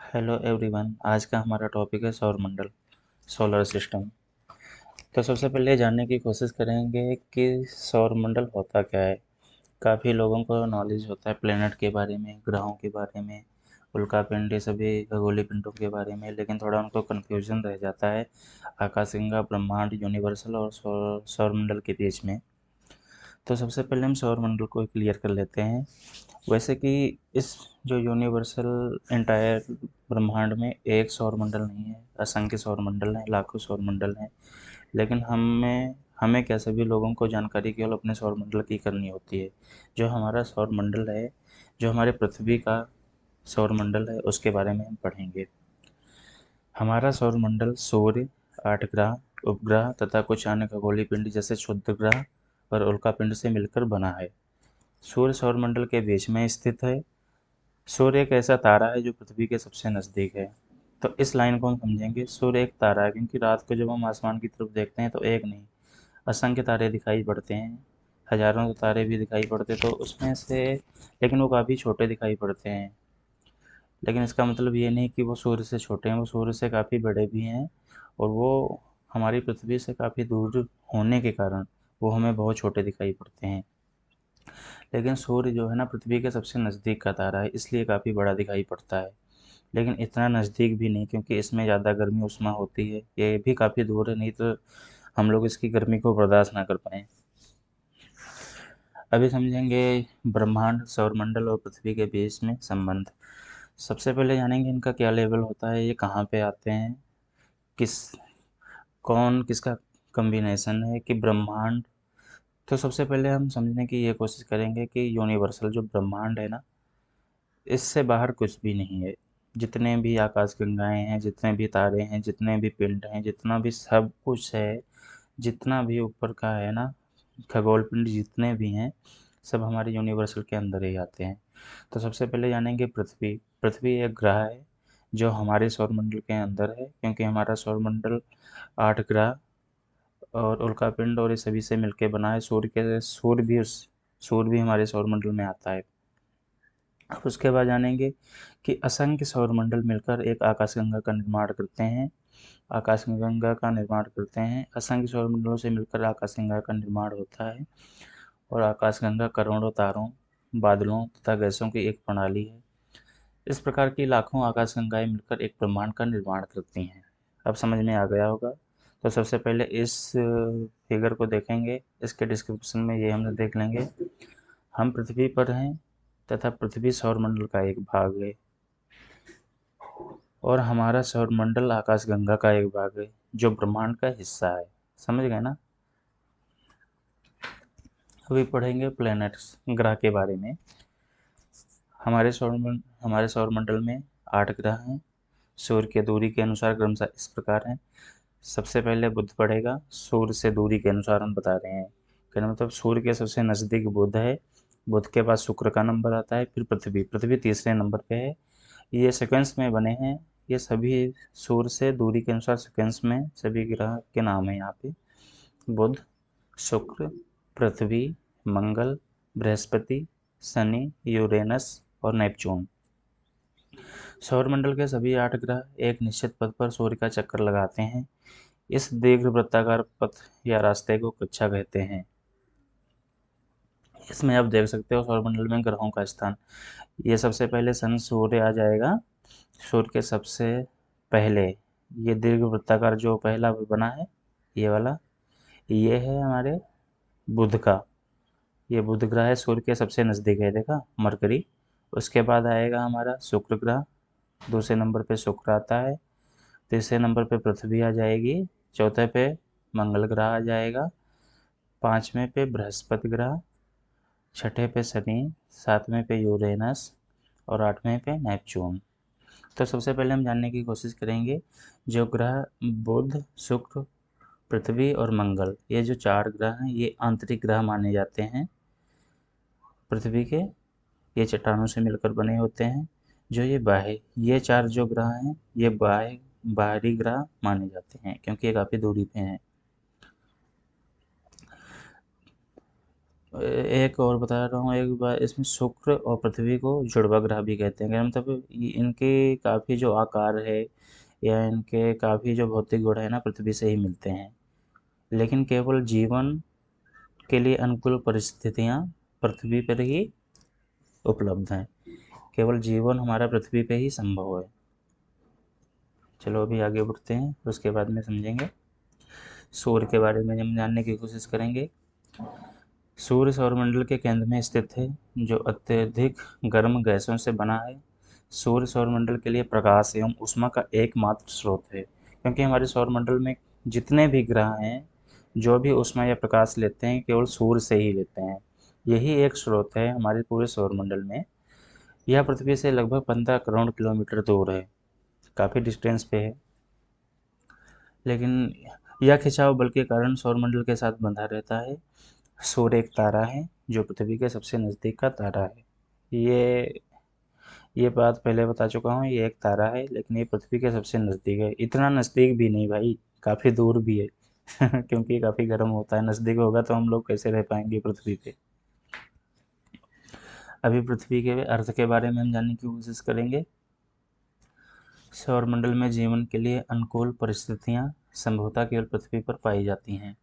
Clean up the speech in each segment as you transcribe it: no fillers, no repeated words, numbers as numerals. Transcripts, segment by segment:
Hello everyone. आज का हमारा टॉपिक है सौरमंडल, सोलर सिस्टम। तो सबसे पहले जानने की कोशिश करेंगे कि सौरमंडल होता क्या है। काफ़ी लोगों को नॉलेज होता है प्लेनेट के बारे में, ग्रहों के बारे में, उल्कापिंड, ये सभी खगोलीय पिंडों के बारे में, लेकिन थोड़ा उनको कन्फ्यूजन रह जाता है आकाशगंगा, ब्रह्मांड, यूनिवर्सल और सौरमंडल के बीच में। तो सबसे पहले हम सौरमंडल को क्लियर कर लेते हैं। वैसे कि इस जो यूनिवर्सल एंटायर ब्रह्मांड में एक सौरमंडल नहीं है, असंख्य सौरमंडल हैं, लाखों सौरमंडल हैं। लेकिन हमें हमें क्या, सभी लोगों को जानकारी केवल अपने सौरमंडल की करनी होती है। जो हमारा सौरमंडल है, जो हमारे पृथ्वी का सौरमंडल है, उसके बारे में हम पढ़ेंगे। हमारा सौरमंडल सूर्य, 8 ग्रह, उपग्रह तथा कुछ अन्य खगोलीय पिंड जैसे क्षुद्र ग्रह और उल्कापिंड से मिलकर बना है। सूर्य सौरमंडल के बीच में स्थित है। सूर्य एक ऐसा तारा है जो पृथ्वी के सबसे नज़दीक है। तो इस लाइन को हम समझेंगे, सूर्य एक तारा है क्योंकि रात को जब हम आसमान की तरफ देखते हैं तो एक नहीं, असंख्य तारे दिखाई पड़ते हैं। हजारों तारे भी दिखाई पड़ते, तो उसमें से लेकिन वो काफ़ी छोटे दिखाई पड़ते हैं। लेकिन इसका मतलब ये नहीं कि वो सूर्य से छोटे हैं, वो सूर्य से काफ़ी बड़े भी हैं। और वो हमारी पृथ्वी से काफ़ी दूर होने के कारण वो हमें बहुत छोटे दिखाई पड़ते हैं। लेकिन सूर्य जो है ना, पृथ्वी के सबसे नज़दीक का तारा है, इसलिए काफ़ी बड़ा दिखाई पड़ता है। लेकिन इतना नज़दीक भी नहीं, क्योंकि इसमें ज़्यादा गर्मी उष्मा होती है। ये भी काफ़ी दूर है, नहीं तो हम लोग इसकी गर्मी को बर्दाश्त ना कर पाएँ। अभी समझेंगे ब्रह्मांड, सौरमंडल और पृथ्वी के बीच में संबंध। सबसे पहले जानेंगे इनका क्या लेवल होता है, ये कहाँ पे आते हैं, किस कौन किसका कॉम्बिनेशन है कि ब्रह्मांड। तो सबसे पहले हम समझने की ये कोशिश करेंगे कि यूनिवर्सल जो ब्रह्मांड है ना, इससे बाहर कुछ भी नहीं है। जितने भी आकाशगंगाएँ हैं, जितने भी तारे हैं, जितने भी पिंड हैं, जितना भी सब कुछ है, जितना भी ऊपर का है ना, खगोल पिंड जितने भी हैं, सब हमारे यूनिवर्सल के अंदर ही आते हैं। तो सबसे पहले जानेंगे पृथ्वी। पृथ्वी एक ग्रह है जो हमारे सौरमंडल के अंदर है, क्योंकि हमारा सौरमंडल 8 ग्रह और उल्कापिंड और ये सभी से मिलके बना है। सूर्य भी हमारे सौरमंडल में आता है। अब उसके बाद जानेंगे कि असंख्य सौरमंडल मिलकर एक आकाशगंगा का निर्माण करते हैं। आकाशगंगा का निर्माण करते हैं, असंख्य सौरमंडलों से मिलकर आकाशगंगा का निर्माण होता है। और आकाशगंगा करोड़ों तारों, बादलों तथा गैसों की एक प्रणाली है। इस प्रकार की लाखों आकाशगंगाएं मिलकर एक ब्रह्मांड का निर्माण करती हैं। अब समझ में आ गया होगा। तो सबसे पहले इस फिगर को देखेंगे, इसके डिस्क्रिप्शन में ये हम देख लेंगे। हम पृथ्वी पर हैं तथा पृथ्वी सौरमंडल का एक भाग है, और हमारा सौरमंडल आकाशगंगा का एक भाग है जो ब्रह्मांड का हिस्सा है। समझ गए ना। अभी पढ़ेंगे प्लैनेट्स, ग्रह के बारे में। हमारे सौरमंडल में 8 ग्रह हैं। सूर्य की दूरी के अनुसार क्रमशः इस प्रकार हैं। सबसे पहले बुध पड़ेगा, सूर्य से दूरी के अनुसार हम बता रहे हैं। कहने मतलब सूर्य के सबसे नज़दीक बुध है। बुध के बाद शुक्र का नंबर आता है, फिर पृथ्वी। पृथ्वी तीसरे नंबर पे है। ये सीक्वेंस में बने हैं। ये सभी सूर्य से दूरी के अनुसार सीक्वेंस में सभी ग्रह के नाम है यहाँ पे। बुध, शुक्र, पृथ्वी, मंगल, बृहस्पति, शनि, यूरेनस और नेपच्यून। सौरमंडल के सभी 8 ग्रह एक निश्चित पथ पर सूर्य का चक्कर लगाते हैं। इस दीर्घ वृत्ताकार पथ या रास्ते को कक्षा कहते हैं। इसमें आप देख सकते हो सौरमंडल में ग्रहों का स्थान। ये सबसे पहले सन सूर्य आ जाएगा। सूर्य के सबसे पहले ये दीर्घ वृत्ताकार जो पहला बना है, ये वाला, ये है हमारे बुध का। ये बुध ग्रह है, सूर्य के सबसे नज़दीक है, देखा, मरकरी। उसके बाद आएगा हमारा शुक्र ग्रह। दूसरे नंबर पे शुक्र आता है। तीसरे नंबर पे पृथ्वी आ जाएगी। चौथे पे मंगल ग्रह आ जाएगा। पाँचवें पे बृहस्पति ग्रह। छठे पे शनि। सातवें पे यूरेनस। और आठवें पे नेपच्यून। तो सबसे पहले हम जानने की कोशिश करेंगे जो ग्रह बुध, शुक्र, पृथ्वी और मंगल, ये जो 4 ग्रह हैं, ये आंतरिक ग्रह माने जाते हैं पृथ्वी के। ये चट्टानों से मिलकर बने होते हैं। जो ये 4 जो ग्रह हैं, ये बाहरी ग्रह माने जाते हैं, क्योंकि ये काफ़ी दूरी पे हैं। एक और बता रहा हूँ एक बार, इसमें शुक्र और पृथ्वी को जुड़वा ग्रह भी कहते हैं। मतलब इनके काफ़ी जो आकार है या इनके काफ़ी जो भौतिक गुण है ना, पृथ्वी से ही मिलते हैं। लेकिन केवल जीवन के लिए अनुकूल परिस्थितियाँ पृथ्वी पर ही उपलब्ध हैं। केवल जीवन हमारा पृथ्वी पे ही संभव है। चलो अभी आगे बढ़ते हैं, उसके बाद में समझेंगे। सूर्य के बारे में हम जानने की कोशिश करेंगे। सूर्य सौरमंडल के केंद्र में स्थित है, जो अत्यधिक गर्म गैसों से बना है। सूर्य सौरमंडल के लिए प्रकाश एवं ऊष्मा का एकमात्र स्रोत है, क्योंकि हमारे सौरमंडल में जितने भी ग्रह हैं, जो भी ऊष्मा या प्रकाश लेते हैं, केवल सूर्य से ही लेते हैं। यही एक स्रोत है हमारे पूरे सौरमंडल में। यह पृथ्वी से लगभग 15 करोड़ किलोमीटर दूर है, काफ़ी डिस्टेंस पे है। लेकिन यह खिंचाव बल के कारण सौरमंडल के साथ बंधा रहता है। सूर्य एक तारा है, जो पृथ्वी के सबसे नज़दीक का तारा है। ये ये बात पहले बता चुका हूँ, ये एक तारा है, लेकिन ये पृथ्वी के सबसे नज़दीक है। इतना नज़दीक भी नहीं भाई, काफ़ी दूर भी है। क्योंकि ये काफ़ी गर्म होता है। नज़दीक होगा तो हम लोग कैसे रह पाएंगे पृथ्वी पे। अभी पृथ्वी के अर्थ के बारे में हम जानने की कोशिश करेंगे। सौरमंडल में जीवन के लिए अनुकूल परिस्थितियाँ संभवतः केवल पृथ्वी पर पाई जाती हैं।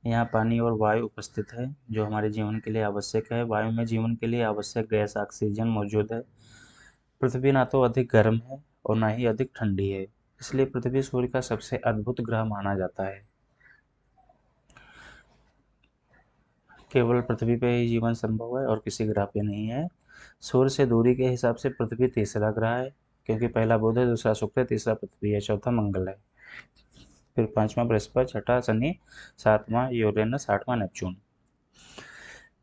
यहाँ पानी और वायु उपस्थित है, जो हमारे जीवन के लिए आवश्यक है। वायु में जीवन के लिए आवश्यक गैस ऑक्सीजन मौजूद है। पृथ्वी ना तो अधिक गर्म है और ना ही अधिक ठंडी है, इसलिए पृथ्वी सूर्य का सबसे अद्भुत ग्रह माना जाता है। केवल पृथ्वी पे ही जीवन संभव है और किसी ग्रह पे नहीं है। सूर्य से दूरी के हिसाब से पृथ्वी तीसरा ग्रह है, क्योंकि पहला बुध है, दूसरा शुक्र है, तीसरा पृथ्वी है, चौथा मंगल है, फिर पांचवा बृहस्पति, छठा शनि, सातवां यूरेनस, आठवां नेपच्यून।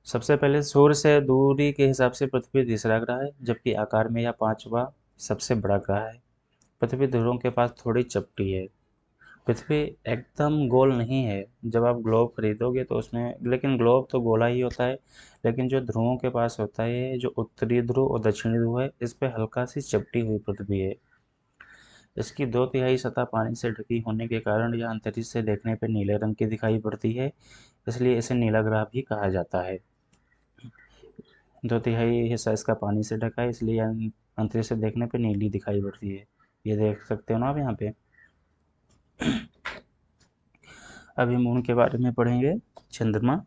सबसे पहले सूर्य से दूरी के हिसाब से पृथ्वी तीसरा ग्रह है, जबकि आकार में यह पांचवा सबसे बड़ा ग्रह है। पृथ्वी ध्रुवों के पास थोड़ी चपटी है। पृथ्वी एकदम गोल नहीं है। जब आप ग्लोब खरीदोगे तो उसमें, लेकिन ग्लोब तो गोला ही होता है, लेकिन जो ध्रुवों के पास होता है, जो उत्तरी ध्रुव और दक्षिणी ध्रुव है, इस पे हल्का सी चपटी हुई पृथ्वी है। इसकी दो तिहाई सतह पानी से ढकी होने के कारण यह अंतरिक्ष से देखने पर नीले रंग की दिखाई पड़ती है, इसलिए इसे नीला ग्रह भी कहा जाता है। दो तिहाई हिस्सा इसका पानी से ढका है, इसलिए अंतरिक्ष से देखने पे नीली दिखाई पड़ती है। ये देख सकते हो ना आप यहाँ पे। अभी मून के बारे में पढ़ेंगे। चंद्रमा।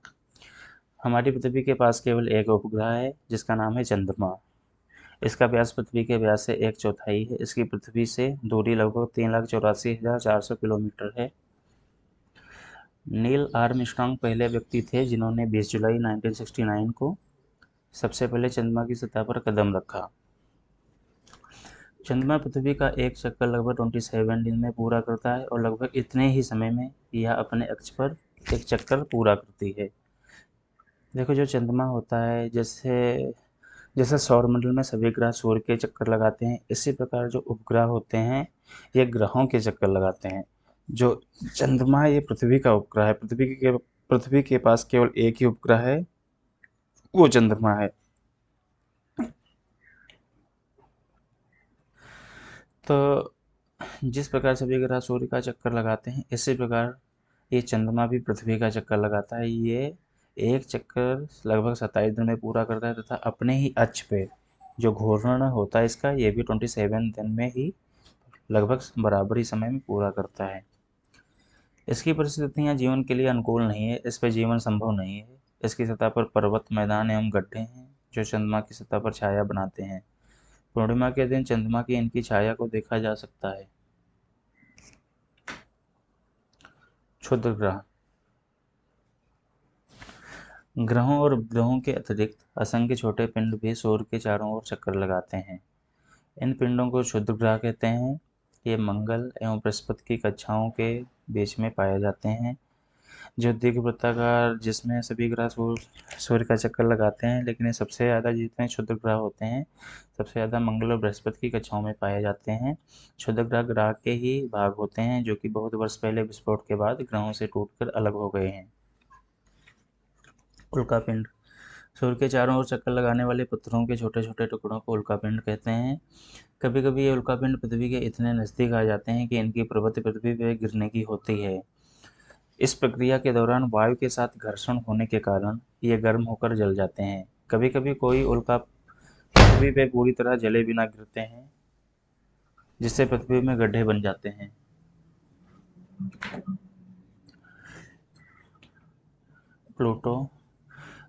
हमारी पृथ्वी के पास केवल एक उपग्रह है, जिसका नाम है चंद्रमा। इसका व्यास पृथ्वी के व्यास से एक चौथाई है। इसकी पृथ्वी से दूरी लगभग 3,84,400 किलोमीटर है। नील आर्मस्ट्रांग पहले व्यक्ति थे जिन्होंने 20 जुलाई 1969 को सबसे पहले चंद्रमा की सतह पर कदम रखा। चंद्रमा पृथ्वी का एक चक्कर लगभग 27 दिन में पूरा करता है, और लगभग इतने ही समय में यह अपने अक्ष पर एक चक्कर पूरा करती है। देखो, जो चंद्रमा होता है, जैसे जैसे सौरमंडल में सभी ग्रह सूर्य के चक्कर लगाते हैं, इसी प्रकार जो उपग्रह होते हैं, ये ग्रहों के चक्कर लगाते हैं। जो चंद्रमा है, ये पृथ्वी का उपग्रह है। पृथ्वी के पास केवल एक ही उपग्रह है, वो चंद्रमा है। तो जिस प्रकार सभी ग्रह सूर्य का चक्कर लगाते हैं, इसी प्रकार ये चंद्रमा भी पृथ्वी का चक्कर लगाता है। ये एक चक्कर लगभग 27 दिन में पूरा करता है, तथा अपने ही अक्ष पे जो घूर्णन होता है इसका, ये भी 27 दिन में ही लगभग बराबर ही समय में पूरा करता है। इसकी परिस्थितियाँ जीवन के लिए अनुकूल नहीं है, इस पर जीवन संभव नहीं है। इसकी सतह पर पर्वत, मैदान एवं गड्ढे हैं, जो चंद्रमा की सतह पर छाया बनाते हैं। पूर्णिमा के दिन चंद्रमा की इनकी छाया को देखा जा सकता है। क्षुद्र ग्रह। ग्रहों और उपग्रहों के अतिरिक्त असंख्य छोटे पिंड भी सूर्य के चारों ओर चक्कर लगाते हैं। इन पिंडों को क्षुद्र ग्रह कहते हैं। ये मंगल एवं बृहस्पति की कक्षाओं के बीच में पाए जाते हैं, जो दीर्घवृत्ताकार, जिसमें सभी ग्रह सूर्य का चक्कर लगाते हैं, लेकिन ये सबसे ज़्यादा जितने क्षुद्र ग्रह होते हैं, सबसे ज़्यादा मंगल और बृहस्पति की कक्षाओं में पाए जाते हैं। क्षुद्र ग्रह ग्रह के ही भाग होते हैं, जो कि बहुत वर्ष पहले विस्फोट के बाद ग्रहों से टूटकर अलग हो गए हैं। उल्कापिंड। सूर्य के चारों ओर चक्कर लगाने वाले पत्थरों के छोटे छोटे टुकड़ों को उल्कापिंड कहते हैं। कभी कभी ये उल्कापिंड पृथ्वी के इतने नज़दीक आ जाते हैं कि इनकी प्रवृत्ति पृथ्वी पर गिरने की होती है। इस प्रक्रिया के दौरान वायु के साथ घर्षण होने के कारण ये गर्म होकर जल जाते हैं। कभी कभी कोई उल्का पृथ्वी पे पूरी तरह जले बिना गिरते हैं, जिससे पृथ्वी में गड्ढे बन जाते हैं। प्लूटो,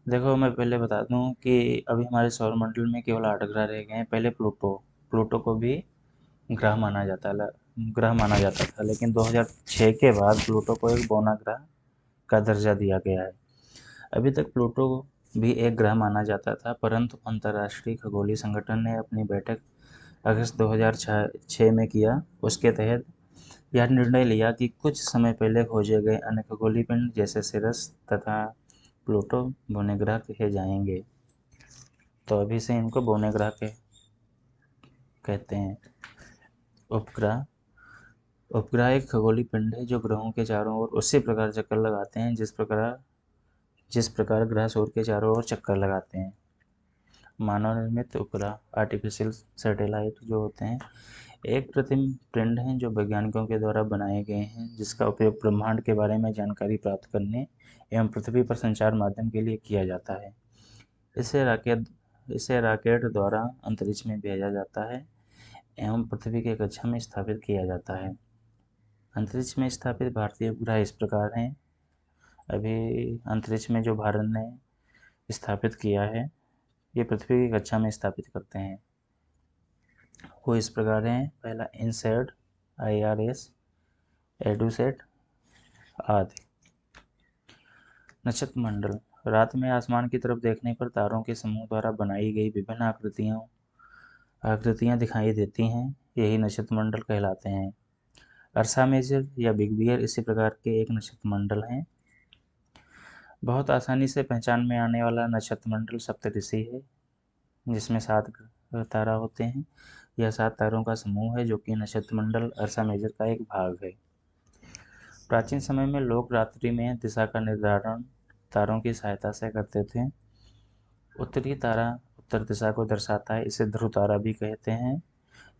देखो मैं पहले बता दूं कि अभी हमारे सौरमंडल में केवल 8 ग्रह रह गए हैं। पहले प्लूटो प्लूटो को भी ग्रह माना जाता है, ग्रह माना जाता था, लेकिन 2006 के बाद प्लूटो को एक बौना ग्रह का दर्जा दिया गया है। अभी तक प्लूटो भी एक ग्रह माना जाता था, परंतु अंतर्राष्ट्रीय खगोलीय संगठन ने अपनी बैठक अगस्त 2006 में किया। उसके तहत यह निर्णय लिया कि कुछ समय पहले खोजे गए अन्य खगोलीय पिंड जैसे सिरस तथा प्लूटो बौने ग्रह कहे जाएंगे। तो अभी से इनको बौने ग्रह कहते हैं। उपग्रह उपग्रह एक खगोलीय पिंड है जो ग्रहों के चारों ओर उसी प्रकार चक्कर लगाते हैं जिस प्रकार ग्रह सूर्य के चारों ओर चक्कर लगाते हैं। मानव निर्मित उपग्रह आर्टिफिशियल सैटेलाइट जो होते हैं, एक कृत्रिम पिंड हैं जो वैज्ञानिकों के द्वारा बनाए गए हैं, जिसका उपयोग ब्रह्मांड के बारे में जानकारी प्राप्त करने एवं पृथ्वी पर संचार माध्यम के लिए किया जाता है। इसे रॉकेट इसे रॉकेट द्वारा अंतरिक्ष में भेजा जाता है एवं पृथ्वी की कक्षा में स्थापित किया जाता है। अंतरिक्ष में स्थापित भारतीय उपग्रह इस प्रकार हैं। अभी अंतरिक्ष में जो भारत ने स्थापित किया है, ये पृथ्वी की कक्षा में स्थापित करते हैं। वो इस प्रकार हैं। पहला इनसैट, IRS, एडुसेट आदि। नक्षत्र मंडल रात में आसमान की तरफ देखने पर तारों के समूह द्वारा बनाई गई विभिन्न आकृतियां दिखाई देती हैं। यही नक्षत्र मंडल कहलाते हैं। अर्सा मेजर या बिग बियर इसी प्रकार के एक नक्षत्र मंडल हैं। बहुत आसानी से पहचान में आने वाला नक्षत्र मंडल सप्तऋषि है, जिसमें 7 तारा होते हैं। यह 7 तारों का समूह है जो कि नक्षत्र मंडल अर्सा मेजर का एक भाग है। प्राचीन समय में लोग रात्रि में दिशा का निर्धारण तारों की सहायता से करते थे। उत्तरी तारा उत्तर दिशा को दर्शाता है, इसे ध्रुव तारा भी कहते हैं।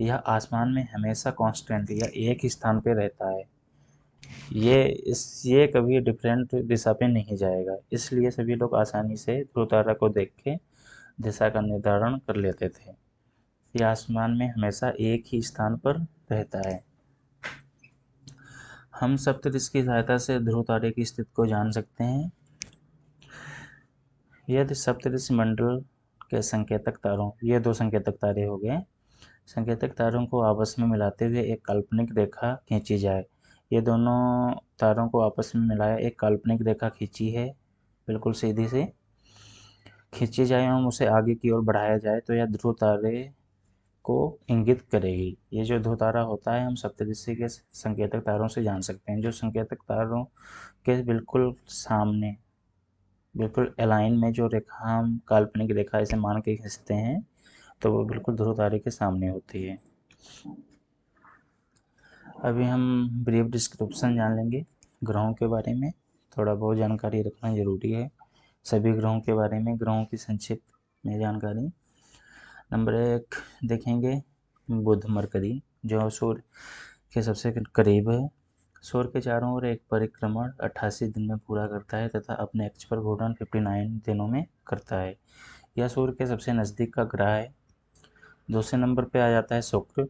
यह आसमान में हमेशा कांस्टेंट या एक ही स्थान पे रहता है। ये कभी डिफरेंट दिशा पे नहीं जाएगा, इसलिए सभी लोग आसानी से ध्रुव तारा को देख के दिशा का निर्धारण कर लेते थे। यह आसमान में हमेशा एक ही स्थान पर रहता है। हम सप्तऋषि की सहायता से ध्रुव तारे की स्थिति को जान सकते हैं। यदि सप्तऋषि मंडल के संकेतक तारों, ये 2 संकेतक तारे हो गए, संकेतक तारों को आपस में मिलाते हुए एक काल्पनिक रेखा खींची जाए। ये दोनों तारों को आपस में मिलाया एक काल्पनिक रेखा खींची है, बिल्कुल सीधी सी खींची जाए एवं उसे आगे की ओर बढ़ाया जाए तो यह ध्रुव तारे को इंगित करेगी। ये जो ध्रुव तारा होता है हम सप्तऋषि के संकेतक तारों से जान सकते हैं। जो संकेतक तारों के बिल्कुल सामने, बिल्कुल अलाइन में जो रेखा हम काल्पनिक रेखा इसे मान के खींचते हैं, तो वो बिल्कुल ध्रुव तारे के सामने होती है। अभी हम ब्रीफ डिस्क्रिप्शन जान लेंगे ग्रहों के बारे में। थोड़ा बहुत जानकारी रखना जरूरी है सभी ग्रहों के बारे में। ग्रहों की संक्षिप्त में जानकारी। नंबर 1 देखेंगे बुध मरकरी, जो सूर्य के सबसे करीब है। सूर्य के चारों ओर एक परिक्रमण 88 दिन में पूरा करता है तथा अपने अक्ष पर घूर्णन 59 दिनों में करता है। यह सूर्य के सबसे नज़दीक का ग्रह है। दूसरे नंबर पे आ जाता है शुक्र।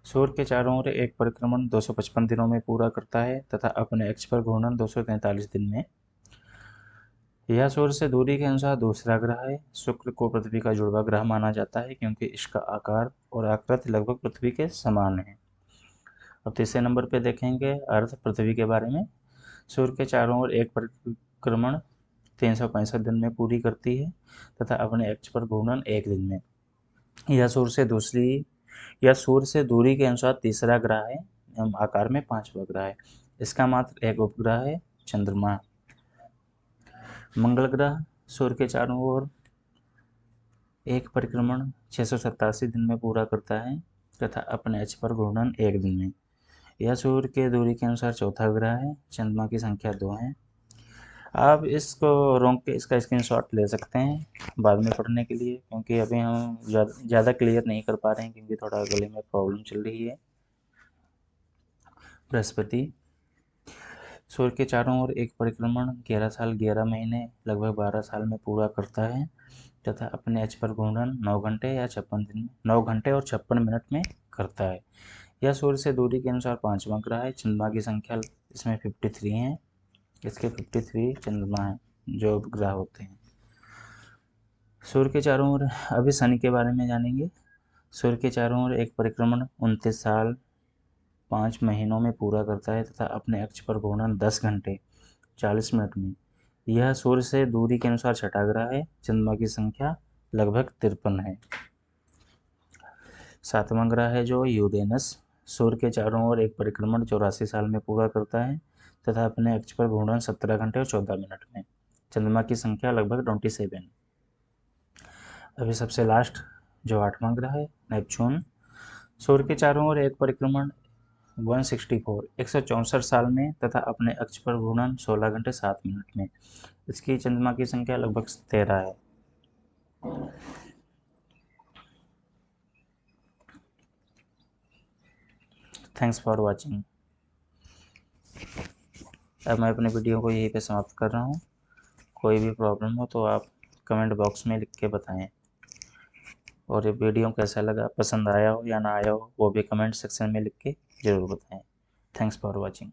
सूर्य के चारों ओर एक परिक्रमण 255 दिनों में पूरा करता है तथा अपने अक्ष पर घूर्णन 243 दिन में। यह सूर्य से दूरी के अनुसार दूसरा ग्रह है। शुक्र को पृथ्वी का जुड़वा ग्रह माना जाता है क्योंकि इसका आकार और आकृति लगभग पृथ्वी के समान है। अब तीसरे नंबर पे देखेंगे अर्थ पृथ्वी के बारे में। सूर्य के चारों ओर एक परिक्रमण 365 दिन में पूरी करती है तथा अपने अक्ष पर घूर्णन 1 दिन में। यह सूर्य से दूरी के अनुसार तीसरा ग्रह है एवं आकार में 5वां ग्रह है। इसका मात्र एक उपग्रह है, चंद्रमा। मंगल ग्रह सूर्य के चारों ओर एक परिक्रमण 687 दिन में पूरा करता है तथा अपने अक्ष पर घूर्णन 1 दिन में। यह सूर्य के दूरी के अनुसार चौथा ग्रह है। चंद्रमा की संख्या 2 है। आप इसको रोक के इसका स्क्रीनशॉट ले सकते हैं बाद में पढ़ने के लिए, क्योंकि अभी हम ज़्यादा क्लियर नहीं कर पा रहे हैं क्योंकि थोड़ा गले में प्रॉब्लम चल रही है। बृहस्पति सूर्य के चारों ओर एक परिक्रमण 11 साल 11 महीने लगभग 12 साल में पूरा करता है तथा अपने अक्ष पर घूर्णन 9 घंटे या 9 घंटे और 56 मिनट में करता है। यह सूर्य से दूरी के अनुसार पांचवा ग्रह है। चंद्रमा की संख्या इसमें 53 है। इसके 53 चंद्रमा हैं जो ग्रह होते हैं। सूर्य के चारों ओर अभी शनि के बारे में जानेंगे। सूर्य के चारों ओर एक परिक्रमण 29 साल 5 महीनों में पूरा करता है तथा अपने अक्ष पर घूर्णन 10 घंटे 40 मिनट में। यह सूर्य से दूरी के अनुसार छठा ग्रह है। चंद्रमा की संख्या लगभग 53 है। सातवां ग्रह है जो यूरेनस। सूर्य के चारों ओर एक परिक्रमण 84 साल में पूरा करता है तथा अपने अक्ष पर घूर्णन 17 घंटे और 14 मिनट में। चंद्रमा की संख्या लगभग 27। अभी सबसे लास्ट जो आठवां ग्रह है नेपच्यून। सूर्य के चारों ओर एक परिक्रमण 164 साल में तथा अपने अक्ष पर घूर्णन 16 घंटे 7 मिनट में। इसकी चंद्रमा की संख्या लगभग 13 है। Thanks for watching. अब मैं अपने वीडियो को यहीं पे समाप्त कर रहा हूँ। कोई भी प्रॉब्लम हो तो आप कमेंट बॉक्स में लिख के बताएं, और ये वीडियो कैसा लगा, पसंद आया हो या ना आया हो, वो भी कमेंट सेक्शन में लिख के ज़रूर बताएं। Thanks for watching.